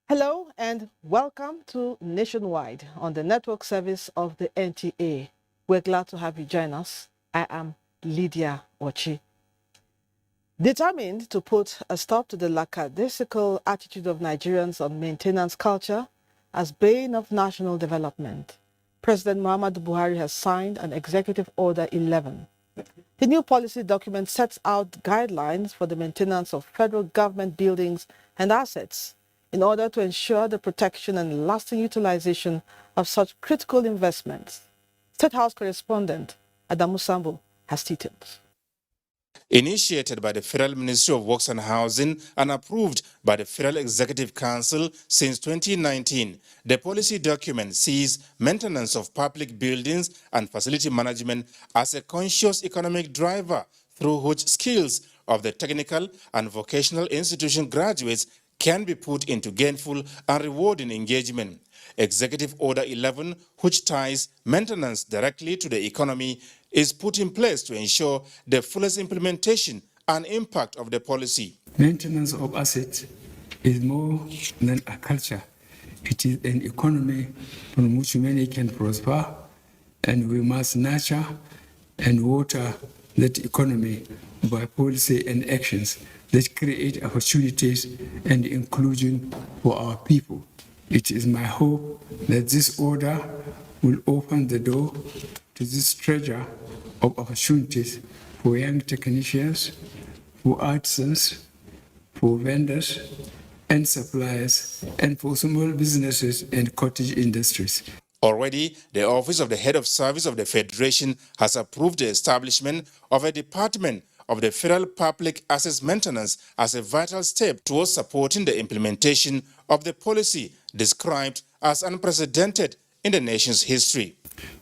Hello and welcome to Nationwide on the network service of the NTA. We're glad to have you join us. I am Lydia Ochi. Determined to put a stop to the lackadaisical attitude of Nigerians on maintenance culture as bane of national development, President Muhammadu Buhari has signed an Executive Order 11. The new policy document sets out guidelines for the maintenance of federal government buildings and assets in order to ensure the protection and lasting utilization of such critical investments. State House correspondent Adamu Sambu has details. Initiated by the Federal Ministry of Works and Housing and approved by the Federal Executive Council since 2019, the policy document sees maintenance of public buildings and facility management as a conscious economic driver through which skills of the technical and vocational institution graduates can be put into gainful and rewarding engagement. Executive Order 11, which ties maintenance directly to the economy, is put in place to ensure the fullest implementation and impact of the policy. Maintenance of assets is more than a culture. It is an economy from which many can prosper, and we must nurture and water that economy by policy and actions that create opportunities and inclusion for our people. It is my hope that this order will open the door to this treasure of opportunities for young technicians, for artisans, for vendors and suppliers, and for small businesses and cottage industries. Already, the Office of the Head of Service of the Federation has approved the establishment of a department of the Federal Public Assets Maintenance as a vital step towards supporting the implementation of the policy described as unprecedented in the nation's history.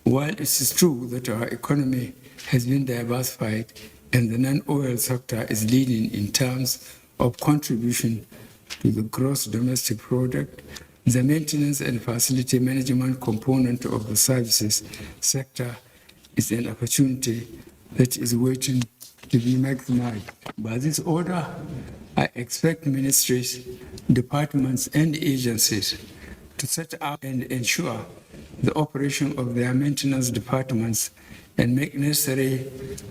While it is true that our economy has been diversified and the non-oil sector is leading in terms of contribution to the gross domestic product, the maintenance and facility management component of the services sector is an opportunity that is waiting to be maximized. By this order, I expect ministries, departments, and agencies to set up and ensure the operation of their maintenance departments and make necessary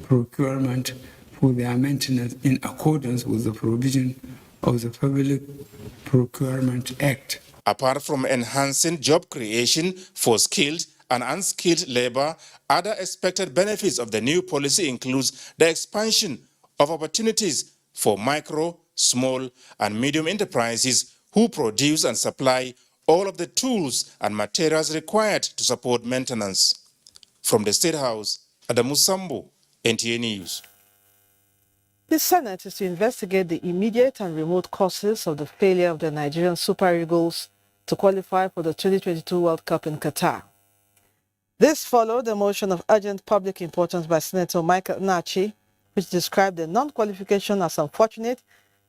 procurement for their maintenance in accordance with the provision of the Public Procurement Act. Apart from enhancing job creation for skilled and unskilled labor, other expected benefits of the new policy includes the expansion of opportunities for micro, small, and medium enterprises who produce and supply all of the tools and materials required to support maintenance. From the State House, Adamu Sambu, NTA News. The Senate is to investigate the immediate and remote causes of the failure of the Nigerian Super Eagles to qualify for the 2022 World Cup in Qatar. This followed a motion of urgent public importance by Senator Michael Nachi, which described the non-qualification as unfortunate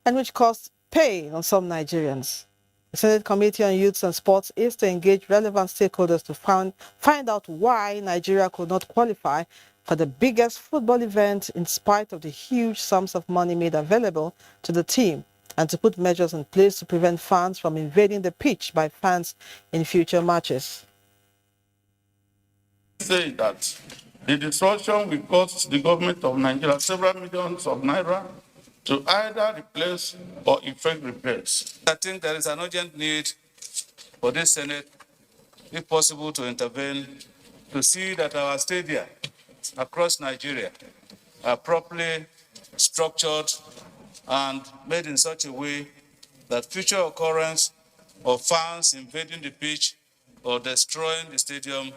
and which caused pain on some Nigerians. The Senate Committee on Youth and Sports is to engage relevant stakeholders to find out why Nigeria could not qualify for the biggest football event in spite of the huge sums of money made available to the team, and to put measures in place to prevent fans from invading the pitch by fans in future matches. Say that the disruption will cost the government of Nigeria several millions of naira to either replace or effect repairs. I think there is an urgent need for this Senate, if possible, to intervene to see that our stadia across Nigeria are properly structured and made in such a way that future occurrence of fans invading the pitch or destroying the stadium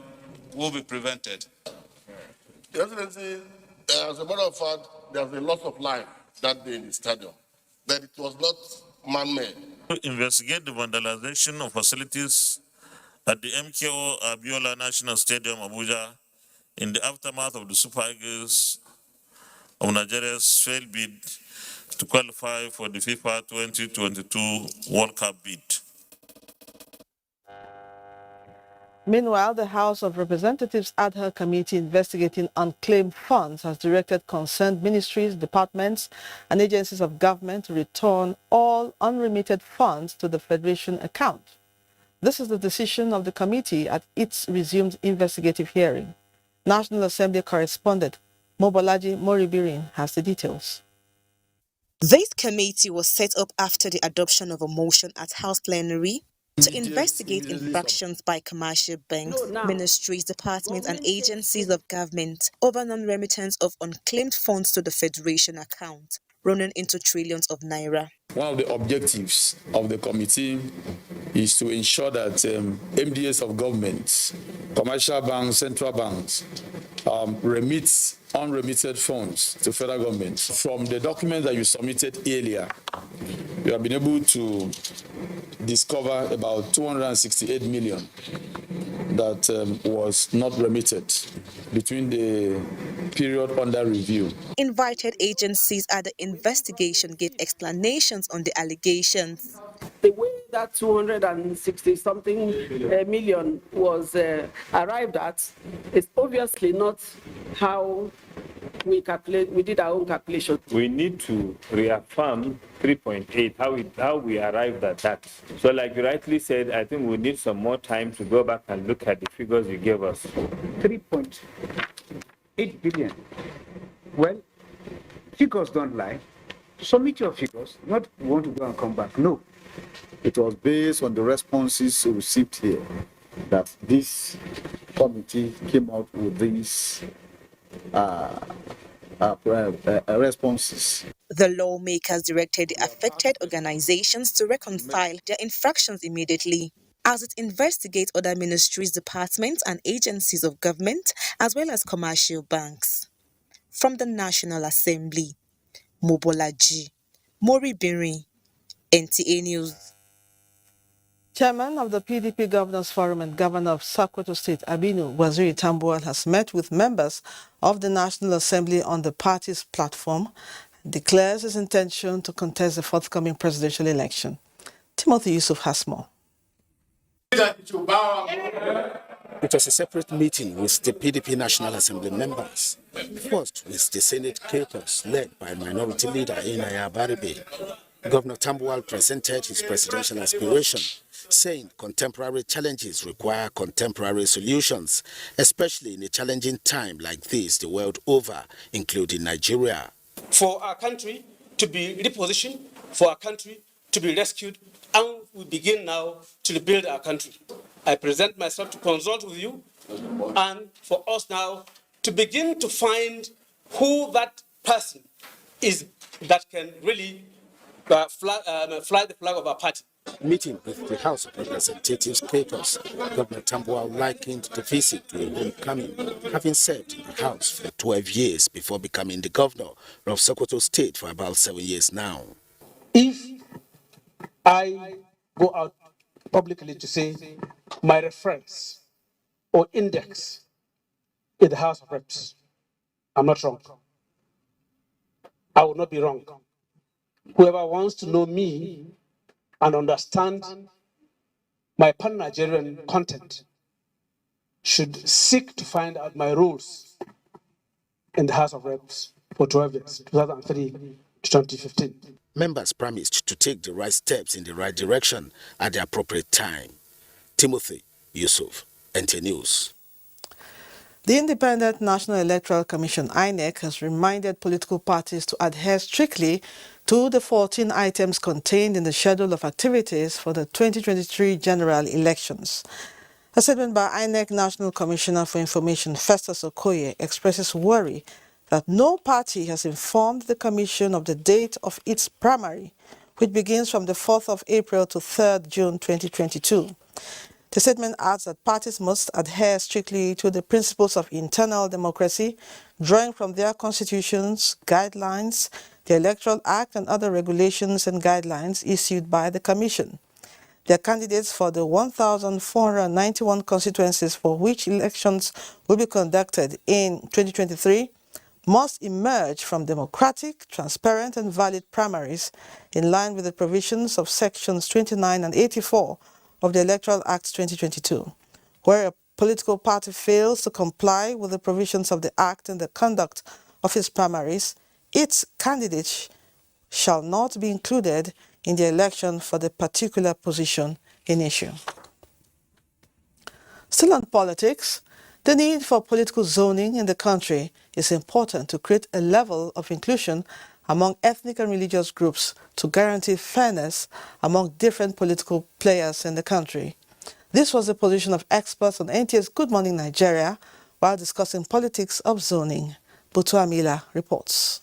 will be prevented. Your Excellency, as a matter of fact, there's a loss of life that day in the stadium, but it was not man-made. To investigate the vandalization of facilities at the MKO Abiola National Stadium, Abuja, in the aftermath of the Super Eagles of Nigeria's failed bid to qualify for the FIFA 2022 World Cup bid. Meanwhile, the House of Representatives ad hoc committee investigating unclaimed funds has directed concerned ministries, departments, and agencies of government to return all unremitted funds to the Federation account. This is the decision of the committee at its resumed investigative hearing. National Assembly correspondent Mobolaji Moribirin has the details. This committee was set up after the adoption of a motion at House plenary to investigate infractions by commercial banks, ministries, departments, and agencies of government over non-remittance of unclaimed funds to the Federation account, running into trillions of naira. One of the objectives of the committee is to ensure that MDAs of government, commercial banks, central banks, remit unremitted funds to federal government. From the document that you submitted earlier, you have been able to discover about 268 million that was not remitted between the period under review. Invited agencies at the investigation gave explanations on the allegations. The way that 260-something million was arrived at is obviously not how we calculate. We did our own calculation. We need to reaffirm 3.8, how we arrived at that. So like you rightly said, I think we need some more time to go back and look at the figures you gave us. 3.8 billion. Well, figures don't lie. Submit your figures, not want to go and come back. No. It was based on the responses received here that this committee came out with these responses. The lawmakers directed the affected organizations to reconcile their infractions immediately, as it investigates other ministries, departments, and agencies of government, as well as commercial banks. From the National Assembly, Mobolaji Moribirin, NTA News. Chairman of the PDP Governors Forum and Governor of Sokoto State, Aminu Waziri Tambuwal, has met with members of the National Assembly on the party's platform and declares his intention to contest the forthcoming presidential election. Timothy Yusuf has more. It was a separate meeting with the PDP National Assembly members. First, with the Senate caucus led by Minority Leader Inaya Baribe. Governor Tambuwal presented his presidential aspiration, saying contemporary challenges require contemporary solutions, especially in a challenging time like this the world over, including Nigeria. For our country to be repositioned, for our country to be rescued, and we begin now to rebuild our country. I present myself to consult with you, and for us now to begin to find who that person is that can really fly the flag of our party. Meeting with the House of Representatives caucus, Governor Tambuwal likened the visit to a homecoming, having served in the House for 12 years before becoming the governor of Sokoto State for about 7 years now. If I go out publicly to say my reference or index in the House of Reps, I'm not wrong. I will not be wrong. Whoever wants to know me and understand my pan-Nigerian content should seek to find out my roles in the House of Reps for 12 years, 2003 to 2015. Members promised to take the right steps in the right direction at the appropriate time. Timothy Yusuf, NTA News. The Independent National Electoral Commission, INEC, has reminded political parties to adhere strictly to the 14 items contained in the schedule of activities for the 2023 general elections. A statement by INEC National Commissioner for Information, Festus Okoye, expresses worry that no party has informed the Commission of the date of its primary, which begins from the 4th of April to 3rd June 2022. The statement adds that parties must adhere strictly to the principles of internal democracy, drawing from their constitutions, guidelines, the Electoral Act and other regulations and guidelines issued by the Commission. Their candidates for the 1,491 constituencies for which elections will be conducted in 2023 must emerge from democratic, transparent and valid primaries in line with the provisions of sections 29 and 84 of the Electoral Act 2022. Where a political party fails to comply with the provisions of the Act and the conduct of its primaries, its candidate shall not be included in the election for the particular position in issue. Still on politics, the need for political zoning in the country is important to create a level of inclusion among ethnic and religious groups to guarantee fairness among different political players in the country. This was the position of experts on NTA's Good Morning Nigeria while discussing politics of zoning. Butu Amila reports.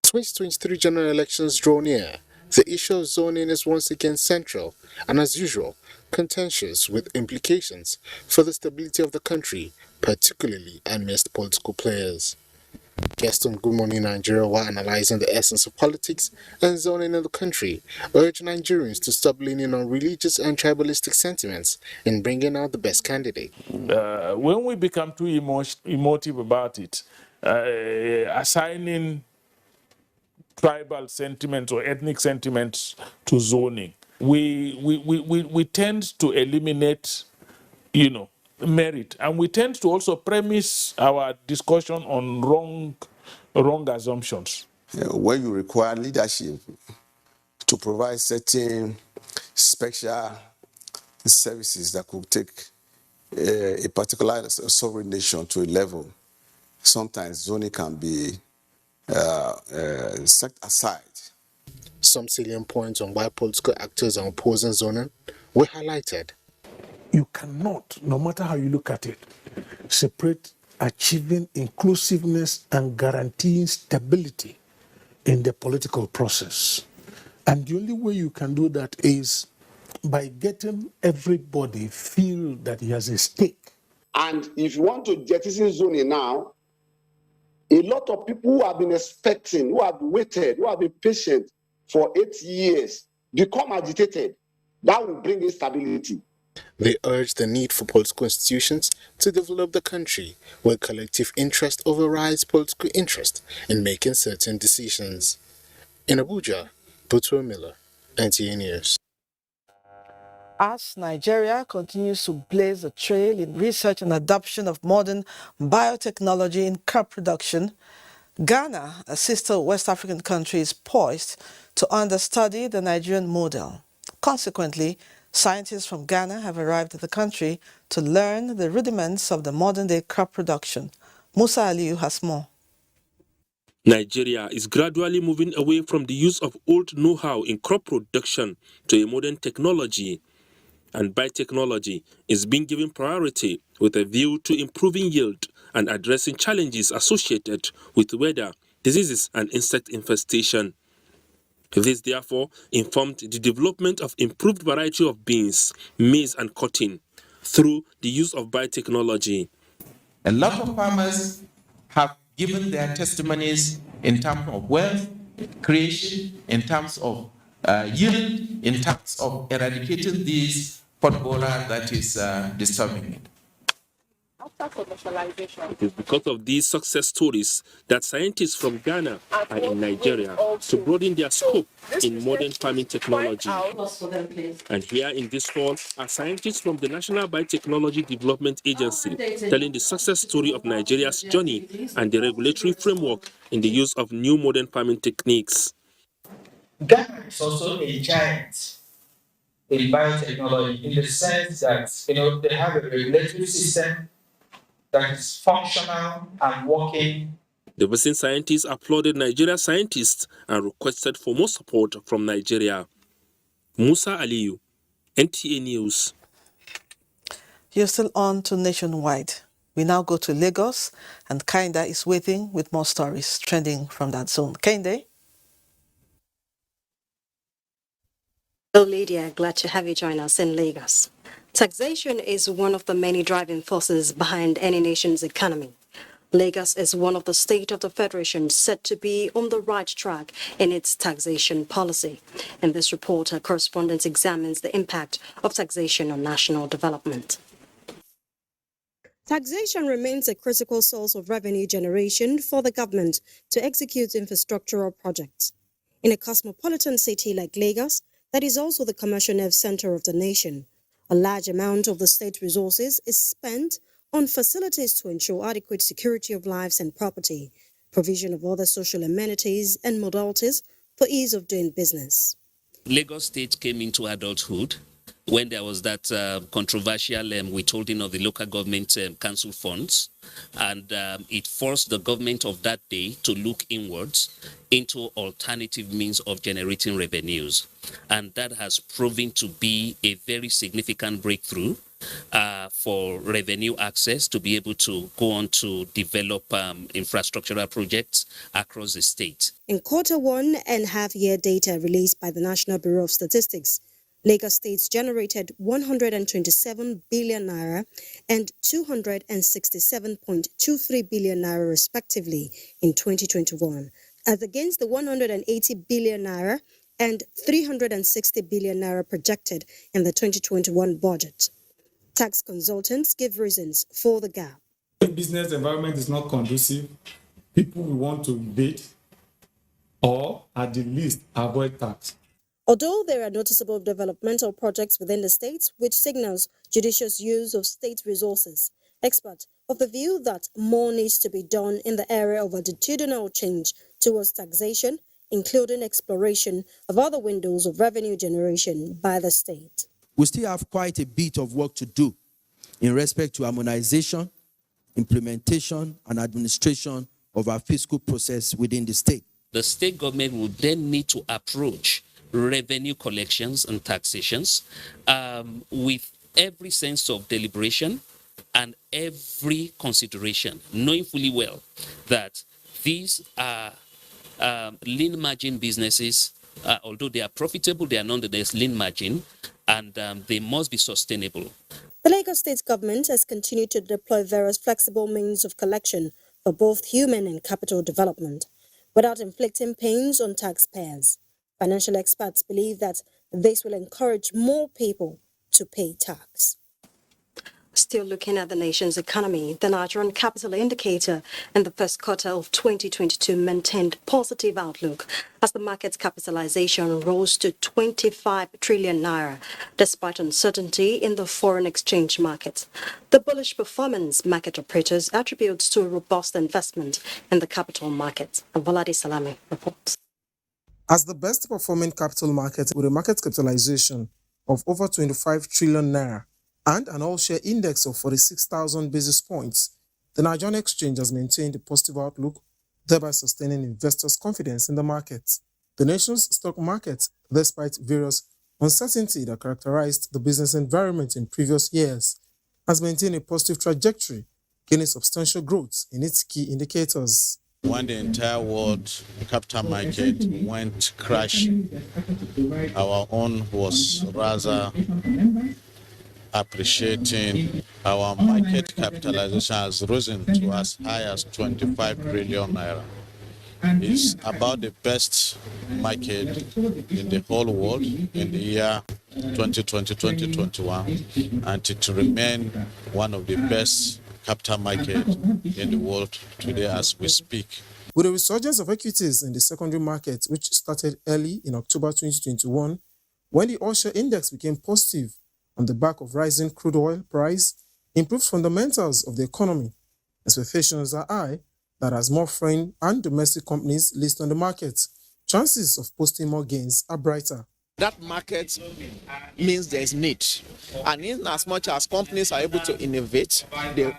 2023 general elections draw near. The issue of zoning is once again central and, as usual, contentious with implications for the stability of the country, particularly amidst political players. Guests on Good Morning Nigeria, while analyzing the essence of politics and zoning in the country, urge Nigerians to stop leaning on religious and tribalistic sentiments in bringing out the best candidate. When we become too emotive about it, assigning tribal sentiments or ethnic sentiments to zoning, we tend to eliminate, merit, and we tend to also premise our discussion on wrong assumptions. When you require leadership to provide certain special services that could take a particular sovereign nation to a level, sometimes zoning can be set aside. Some salient points on why political actors are opposing zoning were highlighted. You cannot, no matter how you look at it, separate achieving inclusiveness and guaranteeing stability in the political process. And the only way you can do that is by getting everybody feel that he has a stake. And if you want to jettison zoning now, a lot of people who have been expecting, who have waited, who have been patient for 8 years, become agitated. That will bring instability. They urge the need for political institutions to develop the country where collective interest overrides political interest in making certain decisions. In Abuja, Butu Miller, NTA News. As Nigeria continues to blaze the trail in research and adoption of modern biotechnology in crop production, Ghana, a sister West African country, is poised to understudy the Nigerian model. Consequently, scientists from Ghana have arrived at the country to learn the rudiments of the modern-day crop production. Musa Aliyu has more. Nigeria is gradually moving away from the use of old know-how in crop production to a modern technology, and biotechnology is being given priority with a view to improving yield and addressing challenges associated with weather, diseases and insect infestation. This therefore informed the development of improved variety of beans, maize and cotton through the use of biotechnology. A lot of farmers have given their testimonies in terms of wealth creation, in terms of yield, in terms of eradicating this pot borer that is disturbing it. After commercialization, it is because of these success stories that scientists from Ghana are in Nigeria to broaden their scope in modern farming technology. And here in this hall are scientists from the National Biotechnology Development Agency telling the success story of Nigeria's journey and the regulatory framework in the use of new modern farming techniques. Ghana is also a giant in biotechnology in the sense that they have a regulatory system that is functional and working. The visiting scientists applauded Nigerian scientists and requested for more support from Nigeria. Musa Aliyu, NTA News. You're still on to Nationwide. We now go to Lagos, and Kehinde is waiting with more stories trending from that zone. Kehinde? Hello, Lydia. Glad to have you join us in Lagos. Taxation is one of the many driving forces behind any nation's economy. Lagos is one of the states of the Federation said to be on the right track in its taxation policy. In this report, our correspondent examines the impact of taxation on national development. Taxation remains a critical source of revenue generation for the government to execute infrastructural projects. In a cosmopolitan city like Lagos, that is also the commercial nerve center of the nation, a large amount of the state resources is spent on facilities to ensure adequate security of lives and property, provision of other social amenities and modalities for ease of doing business. Lagos State came into adulthood when there was that controversial withholding of the local government council funds, and it forced the government of that day to look inwards into alternative means of generating revenues. And that has proven to be a very significant breakthrough for revenue access to be able to go on to develop infrastructural projects across the state. In Q1 and half-year data released by the National Bureau of Statistics, Lagos State generated 127 billion naira and 267.23 billion naira respectively in 2021, as against the 180 billion naira and 360 billion naira projected in the 2021 budget. Tax consultants give reasons for the gap. The business environment is not conducive. People will want to evade or, at the least, avoid tax. Although there are noticeable developmental projects within the state which signals judicious use of state resources, experts of the view that more needs to be done in the area of attitudinal change towards taxation, including exploration of other windows of revenue generation by the state. We still have quite a bit of work to do in respect to harmonization, implementation, and administration of our fiscal process within the state. The state government will then need to approach revenue collections and taxations with every sense of deliberation and every consideration, knowing fully well that these are lean margin businesses. Although they are profitable, they are nonetheless lean margin, and they must be sustainable. The Lagos State government has continued to deploy various flexible means of collection for both human and capital development, without inflicting pains on taxpayers. Financial experts believe that this will encourage more people to pay tax. Still looking at the nation's economy, the Nigerian capital indicator in the first quarter of 2022 maintained positive outlook as the market's capitalization rose to 25 trillion naira, despite uncertainty in the foreign exchange market. The bullish performance market operators attribute to a robust investment in the capital market. Abolade Salami reports. As the best performing capital market with a market capitalization of over 25 trillion naira and an all-share index of 46,000 basis points, the Nigerian exchange has maintained a positive outlook, thereby sustaining investors' confidence in the market. The nation's stock market, despite various uncertainty that characterized the business environment in previous years, has maintained a positive trajectory, gaining substantial growth in its key indicators. When the entire world capital market went crashing, our own was rather appreciating. Our market capitalization has risen to as high as 25 trillion naira. It's about the best market in the whole world in the year 2020-2021, and it remains one of the best capital market in the world today as we speak. With the resurgence of equities in the secondary market, which started early in October 2021, when the all-share index became positive on the back of rising crude oil price, improved fundamentals of the economy, expectations are high that as more foreign and domestic companies list on the market, chances of posting more gains are brighter. That market means there is need. And in as much as companies are able to innovate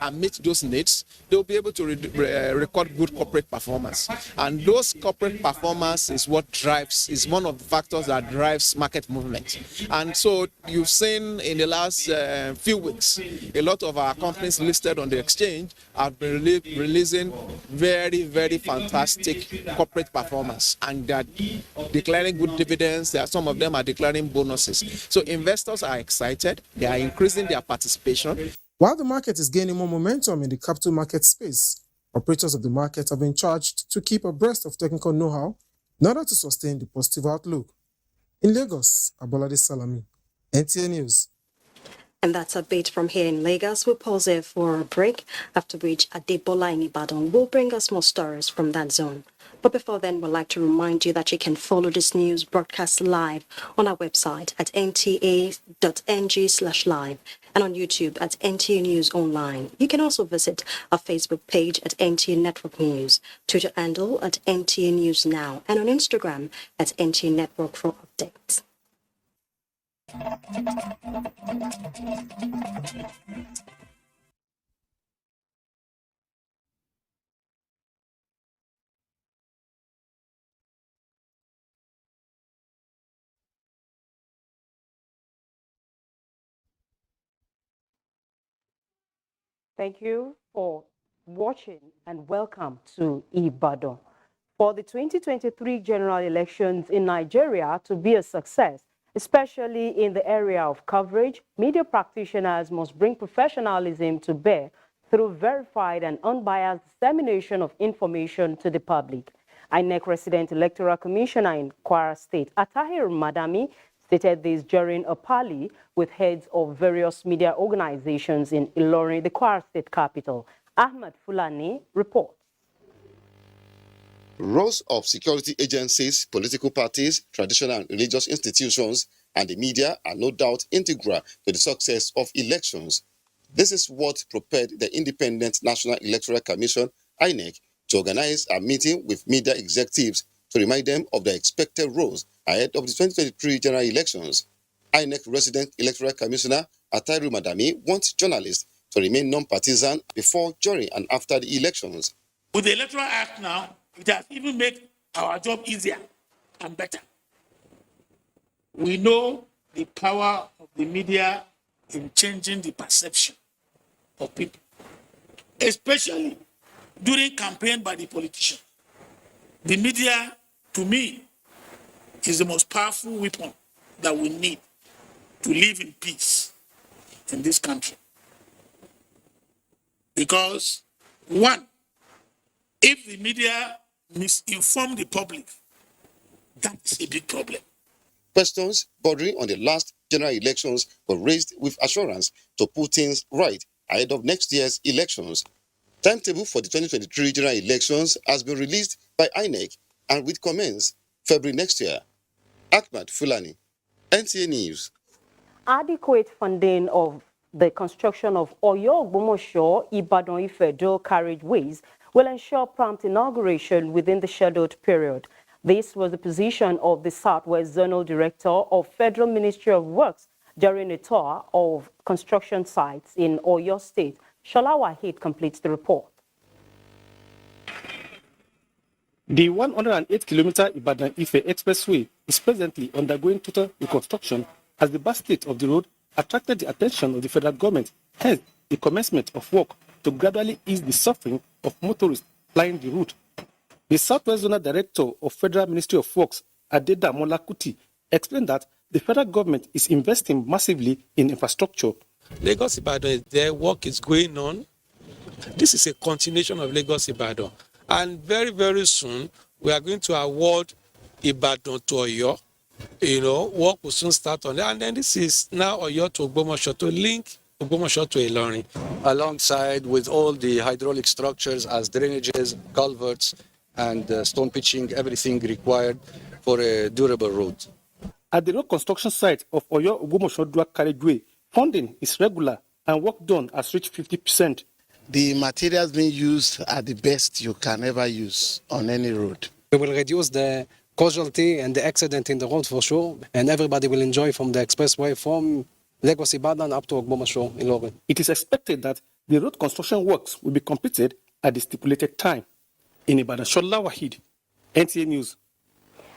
and meet those needs, they'll be able to record good corporate performance. And those corporate performance is is one of the factors that drives market movement. And so you've seen in the last few weeks, a lot of our companies listed on the exchange have been releasing very, very fantastic corporate performance. And they're declaring good dividends. Some of them are declaring bonuses. So investors are excited. They are increasing their participation. While the market is gaining more momentum in the capital market space, operators of the market have been charged to keep abreast of technical know-how in order to sustain the positive outlook. In Lagos, Abolade Salami, NTA News. And that's a bit from here in Lagos. We'll pause there for a break, after which Adebola in Ibadan will bring us more stories from that zone. But before then, we'd like to remind you that you can follow this news broadcast live on our website at nta.ng/live and on YouTube at NTA News Online. You can also visit our Facebook page at NTA Network News, Twitter handle at NTA News Now, and on Instagram at NTA Network for updates. Thank you for watching and welcome to Ibadan. For the 2023 general elections in Nigeria to be a success, especially in the area of coverage, media practitioners must bring professionalism to bear through verified and unbiased dissemination of information to the public. INEC Resident Electoral Commissioner in Kwara State, Atahir Madami, stated this during a parley with heads of various media organizations in Ilorin, the Kwara State capital. Ahmed Fulani reports. Roles of security agencies, political parties, traditional and religious institutions, and the media are no doubt integral to the success of elections. This is what propelled the Independent National Electoral Commission, INEC, to organize a meeting with media executives to remind them of the expected roles ahead of the 2023 general elections. INEC Resident Electoral Commissioner Atairu Madami wants journalists to remain non-partisan before, during, and after the elections. With the Electoral Act now, it has even made our job easier and better. We know the power of the media in changing the perception of people, especially during campaign by the politician. The media, to me, is the most powerful weapon that we need to live in peace in this country. Because, one, if the media misinform the public, that's a big problem. Questions bordering on the last general elections were raised with assurance to put things right ahead of next year's elections. Timetable for the 2023 general elections has been released by INEC and will commence February next year. Ahmed Fulani, NTA News. Adequate funding of the construction of Oyo-Ogbomosho-Ibadan-Ife dual carriageways will ensure prompt inauguration within the scheduled period. This was the position of the Southwest Zonal Director of Federal Ministry of Works during a tour of construction sites in Oyo State. Shola Wahid completes the report. The 108-kilometer Ibadan-Ife Expressway is presently undergoing total reconstruction as the bad state of the road attracted the attention of the federal government, hence the commencement of work to gradually ease the suffering of motorists plying the route. The Southwest Zonal Director of Federal Ministry of Works, Adedamola Kuti, explained that the federal government is investing massively in infrastructure. Lagos Ibadan, their work is going on. This is a continuation of Lagos Ibadan. And very, very soon, we are going to award Ibadan to Oyo. Work will soon start on that. And then this is now Oyo to Ogbomosho to link Ogbomosho to Ilorin. Alongside with all the hydraulic structures as drainages, culverts, and stone pitching, everything required for a durable road. At the road construction site of Oyo-Ogbomosho dual carriageway, funding is regular and work done has reached 50%. The materials being used are the best you can ever use on any road. We will reduce the casualty and the accident in the road for sure, and everybody will enjoy from the expressway from Lagos Ibadan up to Ogbomoso in Ilorin. It is expected that the road construction works will be completed at the stipulated time. In Ibadan, Shola Wahid, NTA News.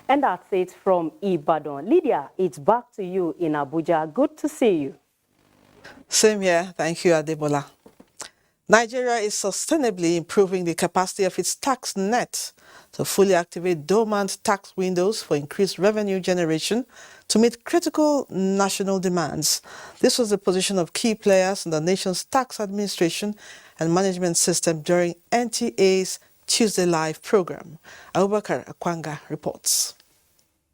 And that's it from Ibadan. Lydia, it's back to you in Abuja. Good to see you. Same here. Thank you, Adebola. Nigeria is sustainably improving the capacity of its tax net to fully activate dormant tax windows for increased revenue generation to meet critical national demands. This was the position of key players in the nation's tax administration and management system during NTA's Tuesday Live program. Abubakar Akwanga reports.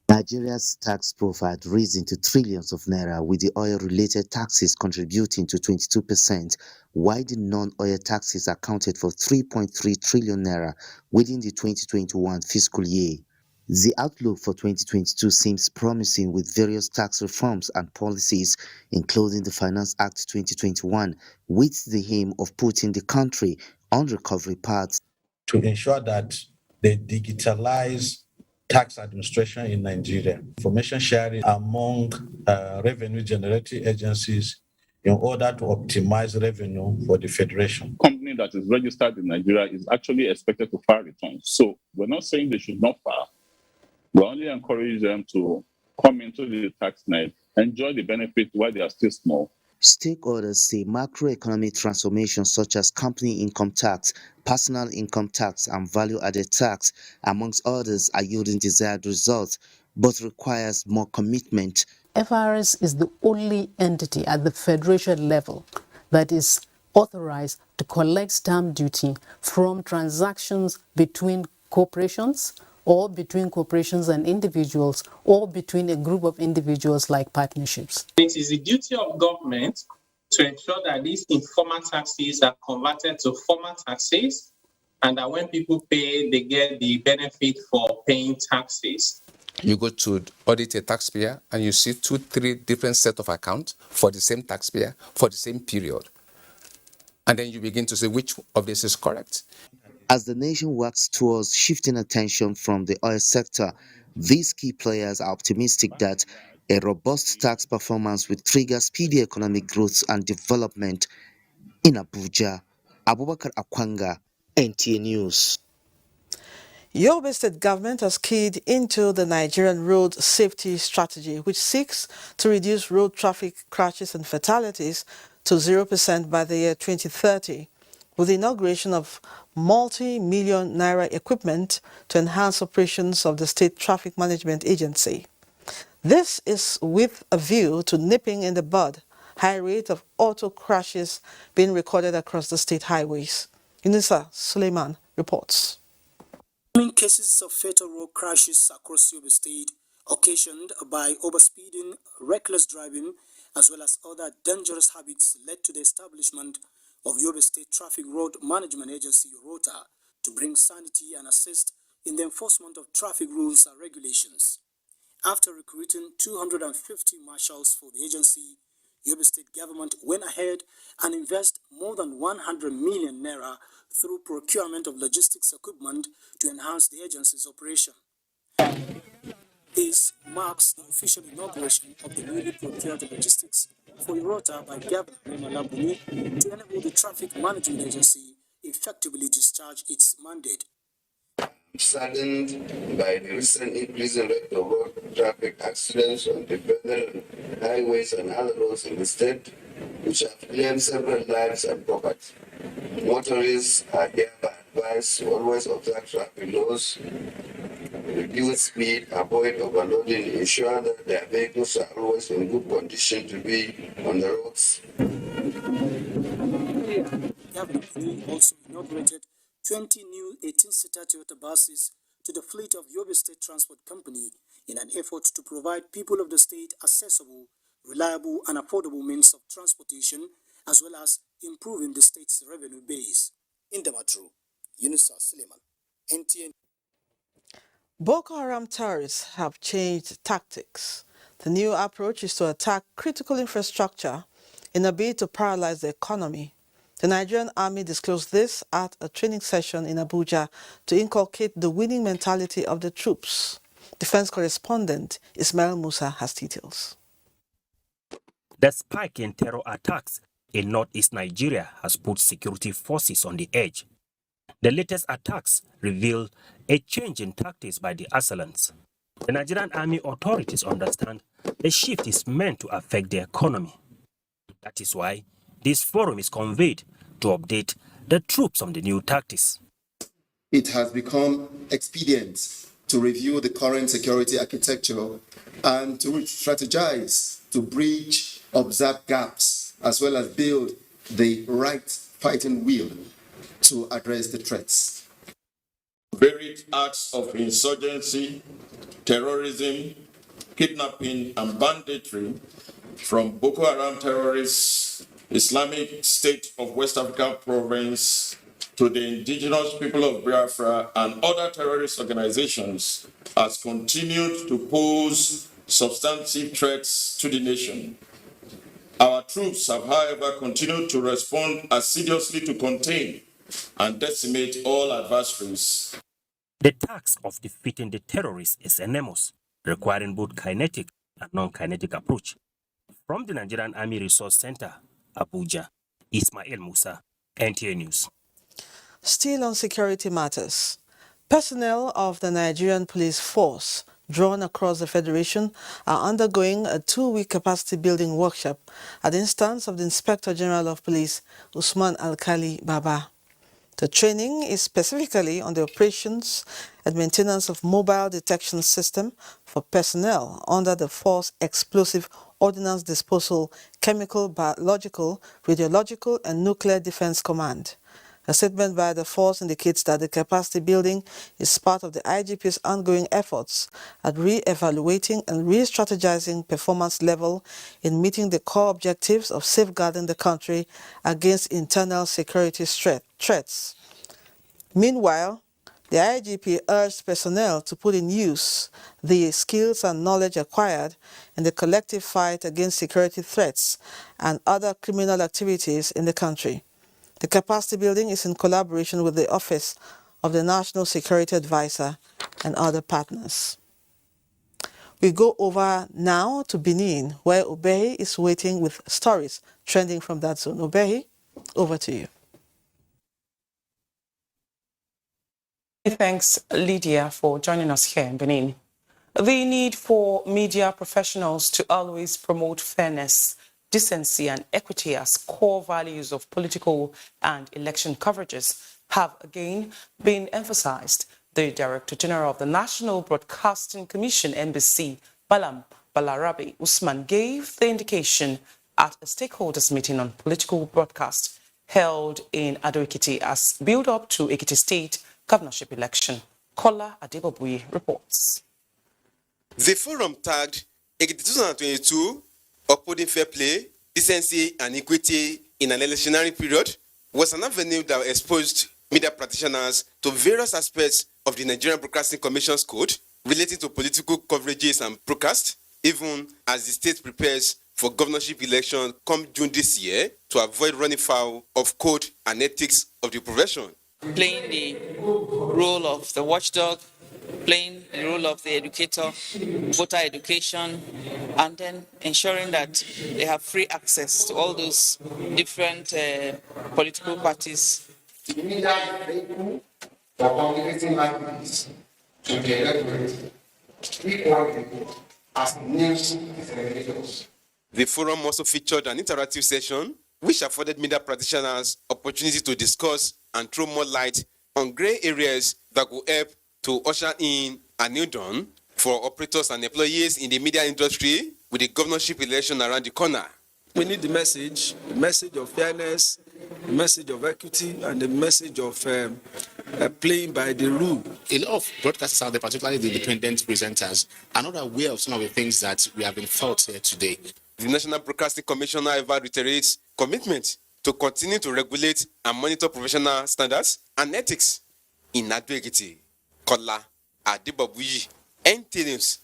Nigeria's tax profile had risen to trillions of naira, with the oil-related taxes contributing to 22%, while the non-oil taxes accounted for 3.3 trillion naira within the 2021 fiscal year. The outlook for 2022 seems promising, with various tax reforms and policies, including the Finance Act 2021, with the aim of putting the country on recovery paths. To ensure that they digitalize tax administration in Nigeria, information sharing among revenue generating agencies in order to optimize revenue for the federation. Company that is registered in Nigeria is actually expected to file returns. So we're not saying they should not file. We only encourage them to come into the tax net, enjoy the benefit while they are still small. Stakeholders say macroeconomic transformations such as company income tax, personal income tax, and value-added tax, amongst others, are yielding desired results, but requires more commitment. FRS is the only entity at the federation level that is authorized to collect stamp duty from transactions between corporations, or between corporations and individuals, or between a group of individuals like partnerships. It is the duty of government to ensure that these informal taxes are converted to formal taxes, and that when people pay, they get the benefit for paying taxes. You go to audit a taxpayer and you see 2-3 different sets of accounts for the same taxpayer for the same period. And then you begin to say which of this is correct. As the nation works towards shifting attention from the oil sector, these key players are optimistic that a robust tax performance will trigger speedy economic growth and development. In Abuja, Abubakar Akwanga, NTA News. Yobe State government has keyed into the Nigerian road safety strategy, which seeks to reduce road traffic crashes and fatalities to 0% by the year 2030, with the inauguration of multi-million naira equipment to enhance operations of the State Traffic Management Agency. This is with a view to nipping in the bud high rate of auto crashes being recorded across the state highways. Unisa Suleiman reports. Cases of fatal road crashes across Yobe State, occasioned by overspeeding, reckless driving, as well as other dangerous habits, led to the establishment of Yobe State Traffic Road Management Agency (ROTA) to bring sanity and assist in the enforcement of traffic rules and regulations. After recruiting 250 marshals for the agency, Yobe State government went ahead and invested more than 100 million naira through procurement of logistics equipment to enhance the agency's operation. This marks the official inauguration of the newly procured logistics for Eurota by Governor Malabuni to enable the Traffic Management Agency effectively discharge its mandate. Saddened by the recent increase in rate of road traffic accidents on the federal highways and other roads in the state, which have claimed several lives and property. Motorists are hereby advised to always observe traffic laws, reduce speed, avoid overloading, ensure that their vehicles are always in good condition to be on the roads. Governor also inaugurated 20 new 18-seater Toyota buses to the fleet of Yobe State Transport Company in an effort to provide people of the state accessible, reliable and affordable means of transportation, as well as improving the state's revenue base. In Damaturu, Yunusa Suleiman, NTA. Boko Haram terrorists have changed tactics. The new approach is to attack critical infrastructure in a bid to paralyze the economy. The Nigerian army disclosed this at a training session in Abuja to inculcate the winning mentality of the troops. Defense correspondent Ismail Musa has details. The spike in terror attacks in northeast Nigeria has put security forces on the edge. The latest attacks reveal a change in tactics by the assailants. The Nigerian army authorities understand the shift is meant to affect the economy. That is why this forum is convened to update the troops on the new tactics. It has become expedient to review the current security architecture and to strategize to bridge observed gaps as well as build the right fighting will to address the threats. Varied acts of insurgency, terrorism, kidnapping, and banditry from Boko Haram terrorists, Islamic State of West African Province, to the indigenous people of Biafra and other terrorist organizations has continued to pose substantive threats to the nation. Our troops have, however, continued to respond assiduously to contain and decimate all adversaries. The task of defeating the terrorists is enormous, requiring both kinetic and non-kinetic approach. From the Nigerian Army Resource Center, Abuja, Ismail Musa, NTA News. Still on security matters, personnel of the Nigerian police force drawn across the Federation are undergoing a 2-week capacity building workshop at the instance of the Inspector General of Police, Usman Alkali Baba. The training is specifically on the operations and maintenance of mobile detection system for personnel under the Force Explosive Ordnance Disposal, Chemical, Biological, Radiological and Nuclear Defense Command. A statement by the force indicates that the capacity building is part of the IGP's ongoing efforts at re-evaluating and re-strategizing performance level in meeting the core objectives of safeguarding the country against internal security threats. Meanwhile, the IGP urged personnel to put in use the skills and knowledge acquired in the collective fight against security threats and other criminal activities in the country. The capacity building is in collaboration with the Office of the National Security Advisor and other partners. We go over now to Benin, where Obehi is waiting with stories trending from that zone. Obehi, over to you. Thanks, Lydia, for joining us here in Benin. The need for media professionals to always promote fairness, decency and equity as core values of political and election coverages have again been emphasized. The Director General of the National Broadcasting Commission, NBC, Balam Balarabe Usman, gave the indication at a stakeholders meeting on political broadcast held in Ado-Ekiti as build-up to Ekiti State governorship election. Kola Adebobuyi reports. The forum tagged Ekiti 2022 Upholding Fair Play, Decency and Equity in an Electionary Period was an avenue that exposed media practitioners to various aspects of the Nigerian Broadcasting Commission's code relating to political coverages and broadcast, even as the state prepares for governorship election come June this year to avoid running foul of code and ethics of the profession. Playing the role of the watchdog, playing the role of the educator, voter education, and then ensuring that they have free access to all those different political parties. The media is vehicle for communicating languages to the electorate, equally as news disseminators. The forum also featured an interactive session which afforded media practitioners opportunity to discuss and throw more light on gray areas that will help to usher in a new dawn for operators and employees in the media industry with the governorship election around the corner. We need the message of fairness, the message of equity, and the message of playing by the rule. A lot of broadcasters out there, particularly the independent presenters, are not aware of some of the things that we have been taught here today. The National Broadcasting Commission, however, reiterates commitment to continue to regulate and monitor professional standards and ethics in Ado-Ekiti. Kola Adebobuyi, NTA News.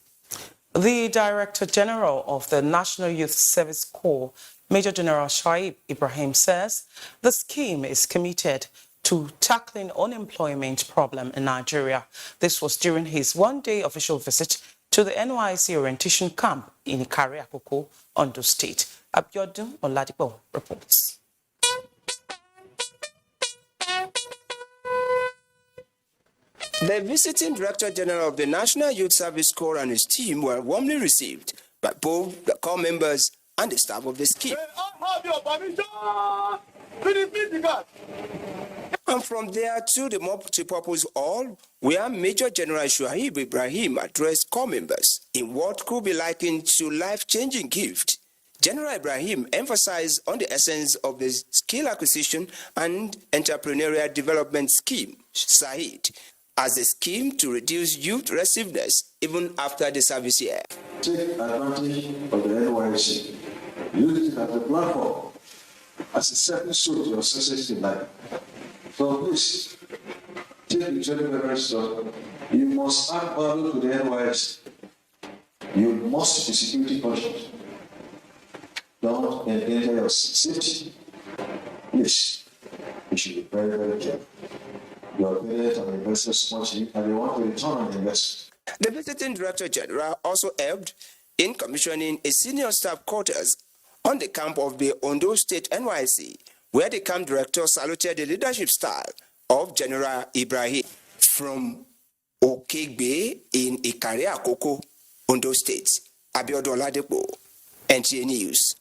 The Director General of the National Youth Service Corps, Major General Shaib Ibrahim, says the scheme is committed to tackling unemployment problem in Nigeria. This was during his one-day official visit to the NYSC orientation camp in Ikare Akoko, Ondo State. Abiodun Oladipo reports. The visiting Director General of the National Youth Service Corps and his team were warmly received by both the corps members and the staff of the scheme. And from there to the multi-purpose hall, where Major General Shuaib Ibrahim addressed corps members in what could be likened to life-changing gift. General Ibrahim emphasized on the essence of the skill acquisition and entrepreneurial development scheme, SAID, as a scheme to reduce youth restiveness even after the service year. Take advantage of the NYSC. Use it as a platform, as a stepping stone to your success in life. So please, take the training very seriously. You must add value to the NYSC. You must be security conscious. Don't endanger your safety. Please, you should be very, very careful. Your parents and investors want you, and they want to return on the investment. The visiting Director General also helped in commissioning a senior staff quarters on the camp of the Ondo State NYSC, where the camp director saluted the leadership style of General Ibrahim from Okegbe in Ikare Akoko, Ondo State. Abiodun Oladipo, NTA News.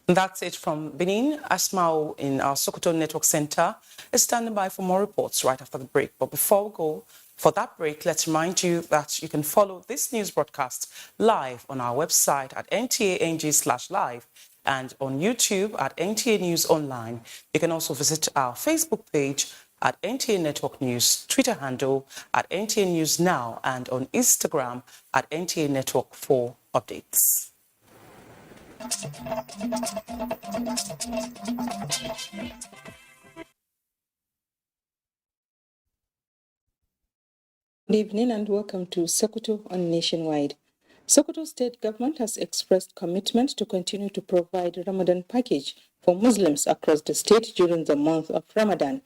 That's it from Benin. Asmao in our Sokoto Network Center is standing by for more reports right after the break. But before we go for that break, let's remind you that you can follow this news broadcast live on our website at nta.ng/live and on YouTube at NTA News Online. You can also visit our Facebook page at NTA Network News, Twitter handle at NTA News Now, and on Instagram at NTA Network for updates. Good evening and welcome to Sokoto on Nationwide. Sokoto State Government has expressed commitment to continue to provide Ramadan package for Muslims across the state during the month of Ramadan.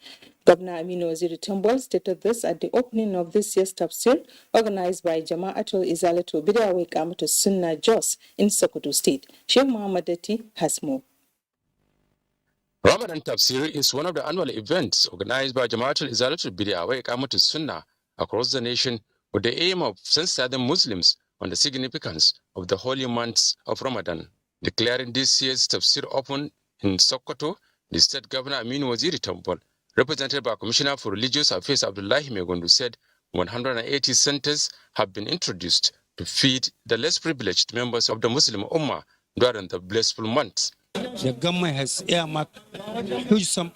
Governor Aminu Waziri Tambol stated this at the opening of this year's tafsir organized by Jama'atul Izalatul Bid'ah wa Iqamatus Sunnah Jos in Sokoto State. Sheikh Muhammad Dati has more. Ramadan Tafsir is one of the annual events organized by Jama'atul Izalatul Bid'ah wa Iqamatus Sunnah across the nation with the aim of sensitizing Muslims on the significance of the holy months of Ramadan. Declaring this year's Tafsir open in Sokoto, the State Governor Aminu Waziri Tambol, represented by Commissioner for Religious Affairs Abdullahi Megondu, said 180 centers have been introduced to feed the less privileged members of the Muslim Ummah during the blissful months. The government has earmarked huge sum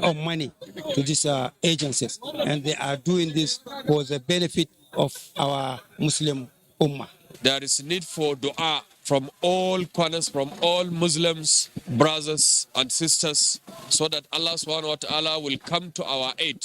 of money to these agencies, and they are doing this for the benefit of our Muslim Ummah. There is need for dua from all corners, from all Muslims, brothers and sisters, so that Allah subhanahu wa ta'ala will come to our aid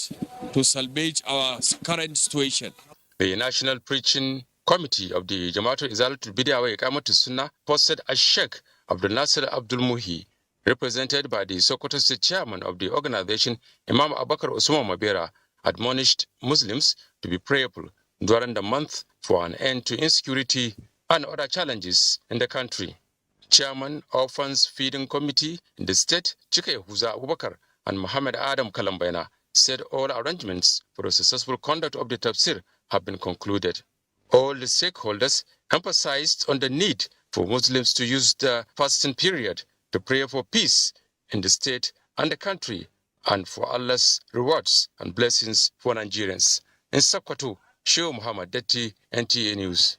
to salvage our current situation. The National Preaching Committee of the Jama'atul Izalatul Bid'ah wa Iqamatus Sunnah posted a Sheikh Abdul Nasir Abdul Muhi, represented by the Sokoto State Chairman of the organization, Imam Abakar Usman Mabera, admonished Muslims to be prayerful during the month for an end to insecurity and other challenges in the country. Chairman of Funds Feeding Committee in the state, Chike Huza Abubakar and Muhammad Adam Kalambaina, said all arrangements for the successful conduct of the tafsir have been concluded. All the stakeholders emphasized on the need for Muslims to use the fasting period to pray for peace in the state and the country and for Allah's rewards and blessings for Nigerians. In Sokoto, Sheikh Muhammad Dati, NTA News.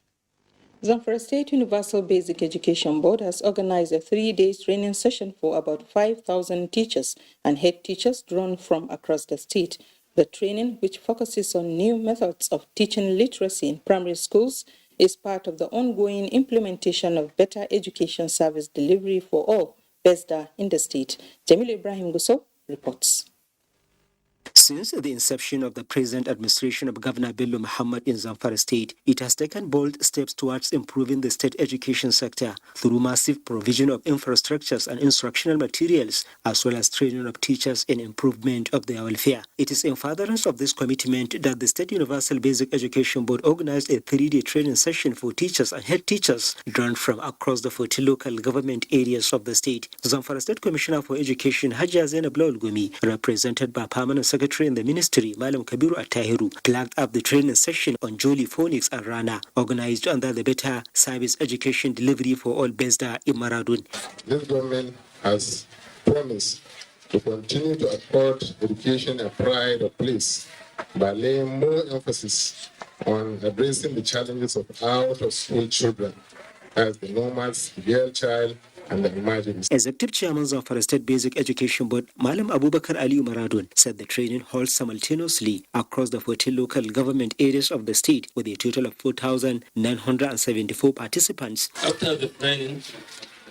Zamfara State Universal Basic Education Board has organized a 3-day training session for about 5,000 teachers and head teachers drawn from across the state. The training, which focuses on new methods of teaching literacy in primary schools, is part of the ongoing implementation of better education service delivery for all, BESDA, in the state. Jamil Ibrahim Gusso reports. Since the inception of the present administration of Governor Bello Muhammad in Zamfara State, it has taken bold steps towards improving the state education sector through massive provision of infrastructures and instructional materials, as well as training of teachers and improvement of their welfare. It is in furtherance of this commitment that the State Universal Basic Education Board organized a 3-day training session for teachers and head teachers drawn from across the 40 local government areas of the state. Zamfara State Commissioner for Education Hajia Zainab Lawal Gumi, represented by Permanent Secretary in the Ministry Malam Kabiru Attahiru, flagged up the training session on Jolly Phonics and Rana, organized under the Better Service Education Delivery for All BESDA in Maradun. This government has promised to continue to accord education a pride of place by laying more emphasis on addressing the challenges of out-of-school children as the nomads, the girl child, and the emergency. Executive Chairman of the State Basic Education Board, Malam Abubakar Ali Maradun, said the training holds simultaneously across the 14 local government areas of the state with a total of 4,974 participants. After the training,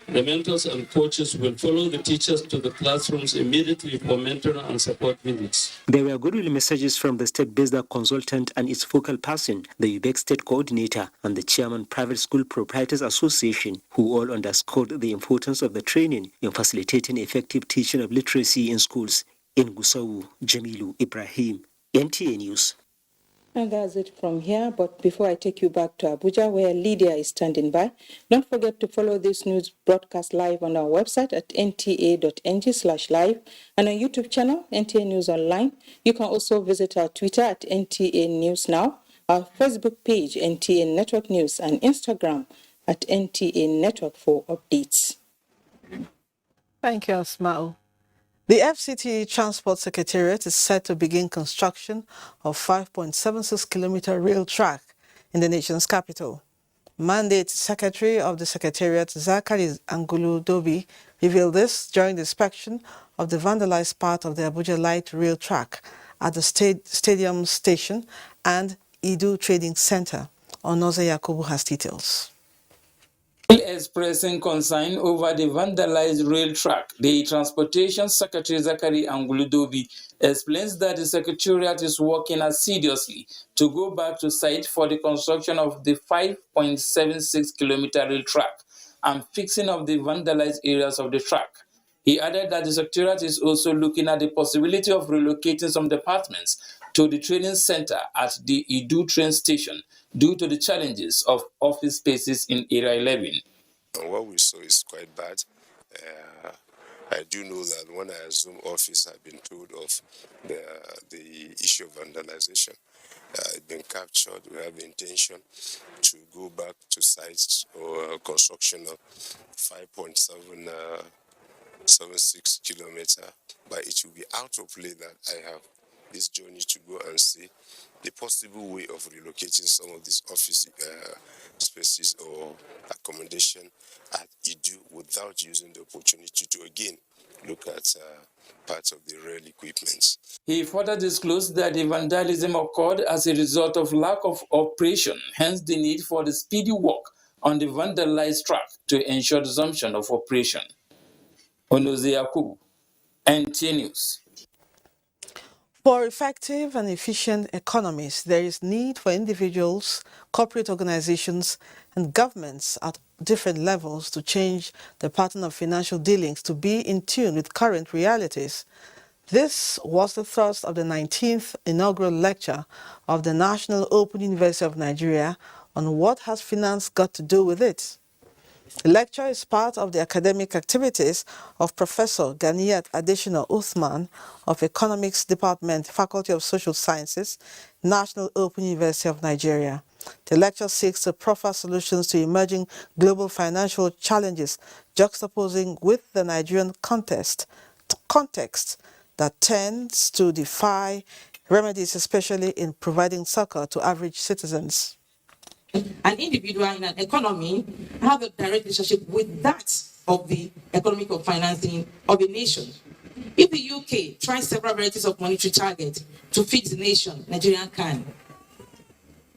the mentors and coaches will follow the teachers to the classrooms immediately for mentoring and support visits. There were goodwill messages from the State BESDA consultant and its focal person, the UBEC State Coordinator, and the Chairman Private School Proprietors Association, who all underscored the importance of the training in facilitating effective teaching of literacy in schools. In Gusau, Jamilu Ibrahim, NTA News. And that's it from here. But before I take you back to Abuja, where Lydia is standing by, don't forget to follow this news broadcast live on our website at nta.ng/live and our YouTube channel, NTA News Online. You can also visit our Twitter at NTA News Now, our Facebook page, NTA Network News, and Instagram at NTA Network for updates. Thank you, Asma'u. The FCT Transport Secretariat is set to begin construction of 5.76-kilometer rail track in the nation's capital. Mandate Secretary of the Secretariat, Zachary Angulu Dobi, revealed this during the inspection of the vandalized part of the Abuja light rail track at the Stadium Station and Idu Trading Center. Onoze Yakubu has details. Expressing concern over the vandalized rail track, the Transportation Secretary Zachary Anguludobi explains that the Secretariat is working assiduously to go back to site for the construction of the 5.76-kilometer rail track and fixing of the vandalized areas of the track. He added that the Secretariat is also looking at the possibility of relocating some departments to the training center at the Idu train station due to the challenges of office spaces in Area 11. And what we saw is quite bad. I do know that when I assumed office, I've been told of the issue of vandalization. It's been captured. We have the intention to go back to sites or construction of 5.76 kilometer, but it will be out of play that I have this journey to go and see the possible way of relocating some of these office spaces or accommodation at Idu without using the opportunity to again look at parts of the rail equipment. He further disclosed that the vandalism occurred as a result of lack of operation, hence the need for the speedy work on the vandalized track to ensure resumption of operation. Onoze Yakubu, NTA News. For effective and efficient economies, there is need for individuals, corporate organizations, and governments at different levels to change the pattern of financial dealings to be in tune with current realities. This was the thrust of the 19th inaugural lecture of the National Open University of Nigeria on what has finance got to do with it. The lecture is part of the academic activities of Professor Ganiyat Adeshina Uthman of Economics Department, Faculty of Social Sciences, National Open University of Nigeria. The lecture seeks to proffer solutions to emerging global financial challenges, juxtaposing with the Nigerian context that tends to defy remedies, especially in providing succor to average citizens. An individual in an economy have a direct relationship with that of the economic or financing of a nation. If the UK tries several varieties of monetary targets to fix the nation, Nigeria can.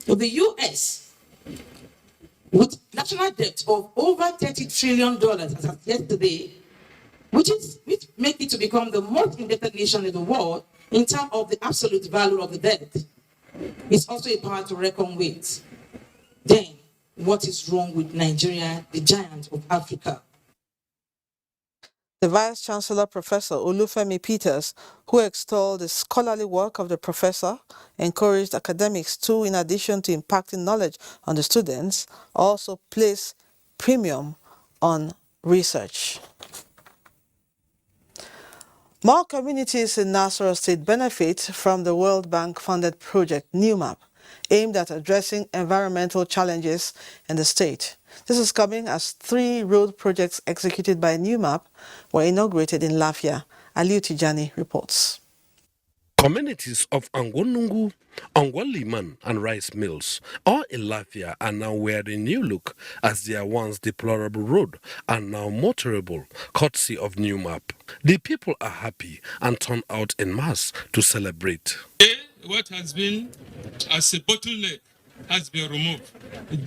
If the US, with national debt of over $30 trillion as of yesterday, which makes it to become the most indebted nation in the world, in terms of the absolute value of the debt, it's also a power to reckon with. Then, what is wrong with Nigeria, the giant of Africa? The Vice-Chancellor, Professor Olufemi Peters, who extolled the scholarly work of the professor, encouraged academics to, in addition to impacting knowledge on the students, also place premium on research. More communities in Nasarawa State benefit from the World Bank-funded project NewMap, aimed at addressing environmental challenges in the state. This is coming as 3 road projects executed by NewMap were inaugurated in Lafia. Aliu Tijani reports. Communities of Angwonungu, Angwaliman and rice mills, all in Lafia, are now wearing new look as their once deplorable road are now motorable, courtesy of NewMap. The people are happy and turn out en masse to celebrate. What has been as a bottleneck has been removed,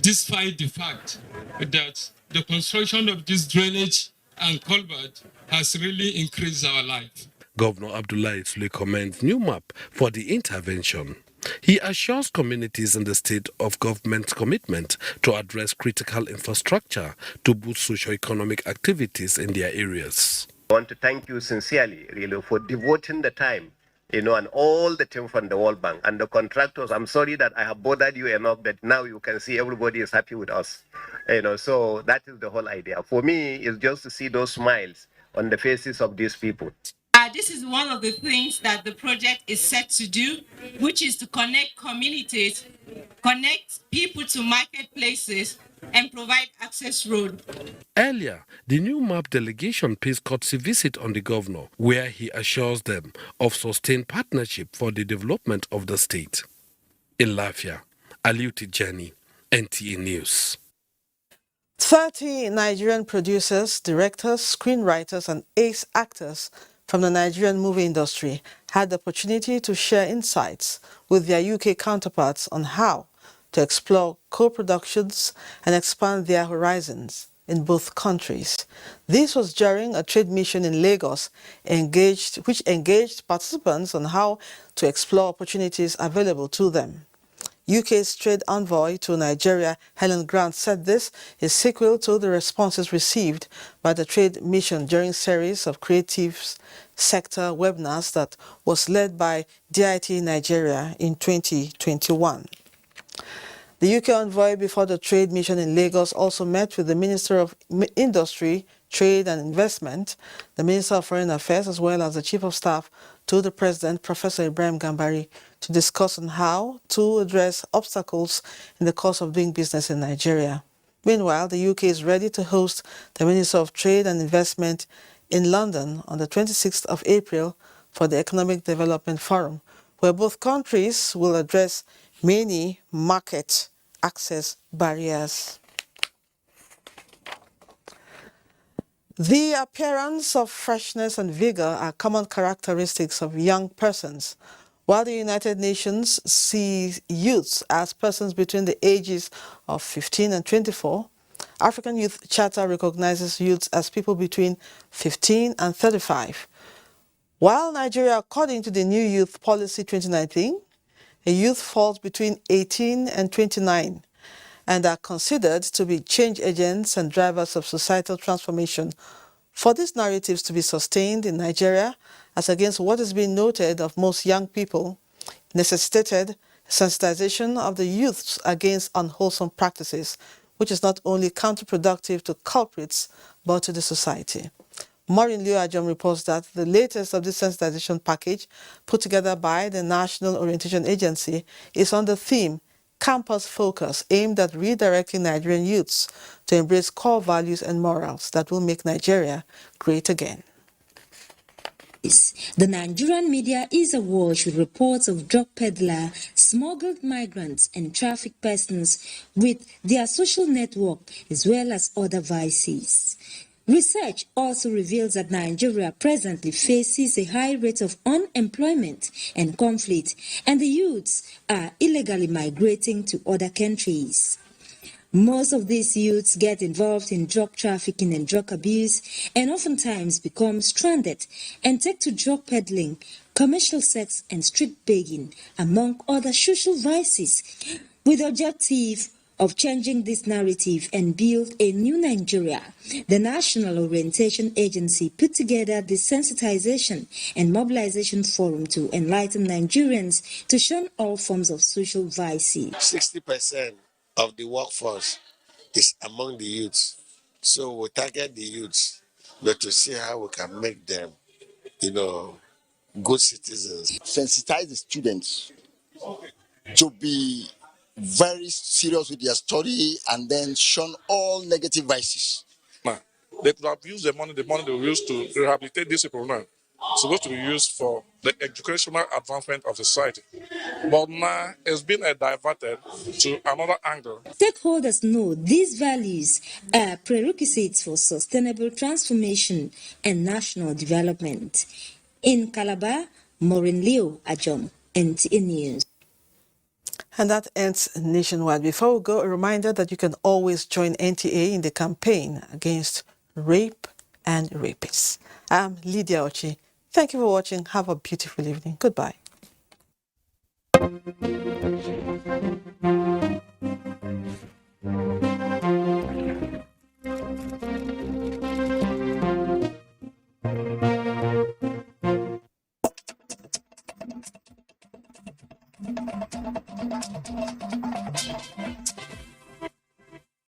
despite the fact that the construction of this drainage and culvert has really increased our life. Governor Abdullahi Sule commends NewMap for the intervention. He assures communities in the state of government's commitment to address critical infrastructure to boost socio-economic activities in their areas. I want to thank you sincerely, really, for devoting the time, and all the team from the World Bank and the contractors. I'm sorry that I have bothered you enough, but now you can see everybody is happy with us. So that is the whole idea. For me, it's just to see those smiles on the faces of these people. This is one of the things that the project is set to do, which is to connect communities, connect people to marketplaces, and provide access road. Earlier, the NewMap delegation pays courtesy visit on the governor, where he assures them of sustained partnership for the development of the state. In Lafia, Aliu Tijani, NTA News. 30 Nigerian producers, directors, screenwriters, and ace actors from the Nigerian movie industry had the opportunity to share insights with their UK counterparts on how to explore co-productions and expand their horizons in both countries. This was during a trade mission in Lagos which engaged participants on how to explore opportunities available to them. UK's trade envoy to Nigeria, Helen Grant, said this is sequel to the responses received by the trade mission during a series of creative sector webinars that was led by DIT Nigeria in 2021. The UK envoy before the trade mission in Lagos also met with the Minister of Industry, Trade and Investment, the Minister of Foreign Affairs, as well as the Chief of Staff to the President, Professor Ibrahim Gambari, to discuss on how to address obstacles in the course of doing business in Nigeria. Meanwhile, the UK is ready to host the Minister of Trade and Investment in London on the 26th of April for the Economic Development Forum, where both countries will address many market access barriers. The appearance of freshness and vigor are common characteristics of young persons. While the United Nations sees youths as persons between the ages of 15 and 24, African Youth Charter recognizes youths as people between 15 and 35. While Nigeria, according to the New Youth Policy 2019, a youth falls between 18 and 29 and are considered to be change agents and drivers of societal transformation. For these narratives to be sustained in Nigeria, as against what is being noted of most young people, necessitated sensitization of the youths against unwholesome practices, which is not only counterproductive to culprits, but to the society. Maureen Liu-Ajom reports that the latest of this sensitization package, put together by the National Orientation Agency, is on the theme Campus Focus, aimed at redirecting Nigerian youths to embrace core values and morals that will make Nigeria great again. The Nigerian media is awash with reports of drug peddler, smuggled migrants and trafficked persons with their social network as well as other vices. Research also reveals that Nigeria presently faces a high rate of unemployment and conflict, and the youths are illegally migrating to other countries. Most of these youths get involved in drug trafficking and drug abuse and oftentimes become stranded and take to drug peddling, commercial sex and street begging, among other social vices, with the objective of changing this narrative and build a new Nigeria. The National Orientation Agency put together the Sensitization and Mobilization Forum to enlighten Nigerians to shun all forms of social vices. 60% of the workforce is among the youths. So we target the youths, but to see how we can make them, good citizens. Sensitize the students to be very serious with their study and then shun all negative vices. They could have used the money they will use to rehabilitate these people now. It's supposed to be used for the educational advancement of society. But now it's been diverted to another angle. Stakeholders know these values are prerequisites for sustainable transformation and national development. In Calabar, Maureen Leo Ajom, NTA News. And that ends Nationwide. Before we go, a reminder that you can always join NTA in the campaign against rape and rapists. I'm Lydia Ochi. Thank you for watching. Have a beautiful evening. Goodbye.